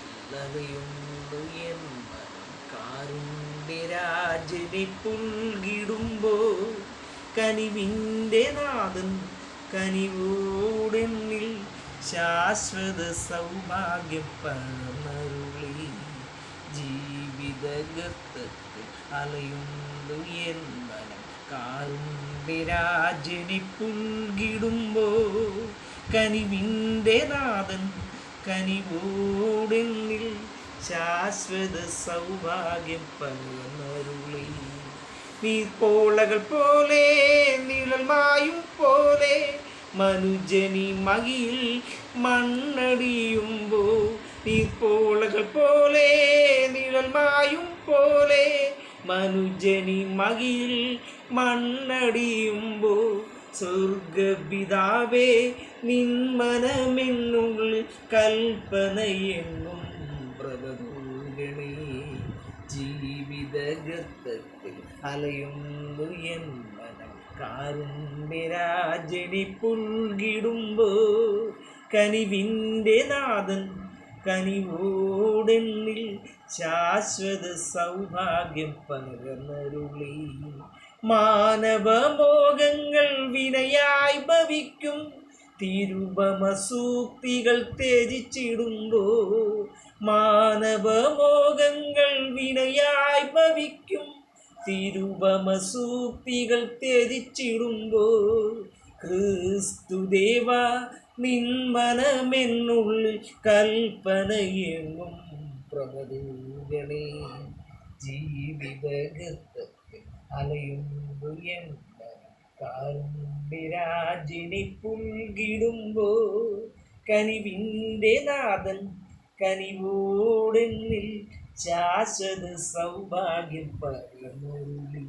ജീവിതഗത്തറിയുന്നു N മനം കാരുണ്യരാജനെ പുൽകിടുമ്പോൾ കനിവിൻ്റെ നാഥൻ കനിവോടെന്നിൽ ശാശ്വത സൗഭാഗ്യം പകർന്നരുളി. ജീവിതഗത്തത്തിൽ അലയുന്നു എൻ മനം കാരുണ്യരാജനെ പുൽകിടുമ്പോൾ കനിവിൻ്റെ നാഥൻ കനിവോടെന്നിൽ ശാശ്വത സൗഭാഗ്യം പകർന്നരുളി. നീർപ്പോളകൾ പോലെ നിഴൽമായും പോലെ മനുജനി മകിയിൽ മണ്ണടിയുമ്പോൾ, നീർപ്പോളകൾ പോലെ നിഴൽമായും പോലെ മനുജനി മകിയിൽ മണ്ണടിയുമ്പോൾ, സ്വർഗപിതാവേ നിൻ മനമെന്നുള്ളിൽ കൽപ്പനയെന്നും പ്രഭുഗണേ. ജീവിതഗത്തത്തിൽ അലയുന്നു എൻ മനം കാരുണ്യരാജനെ പുൽകിടുമ്പോൾ കനിവിൻ്റെ നാഥൻ കനിവോടെന്നിൽ ശാശ്വത സൗഭാഗ്യം പകർന്നരുളി. മാനവമോഹങ്ങൾ വിനയായി ഭവിക്കും തിരുപമസൂക്തികൾ ത്യജിച്ചിടുമ്പോൾ, മാനവമോഹങ്ങൾ വിനയായി ഭവിക്കും തിരുപമസൂക്തികൾ ത്യജിച്ചിടുമ്പോൾ, ക്രിസ്തുദേവ നിൻ മനമെന്നുള്ളിൽ കൽപ്പനയെങ്ങും പ്രഭുഗണേ. ജീവിതഗത്തത്തിൽ അലയുന്നു എൻ മനം കാരുണ്യരാജനെ പുൽകിടുമ്പോൾ കനിവിൻ്റെ നാഥൻ കനിവോടെന്നിൽ ശാശ്വത സൗഭാഗ്യം പകർന്നരുളി.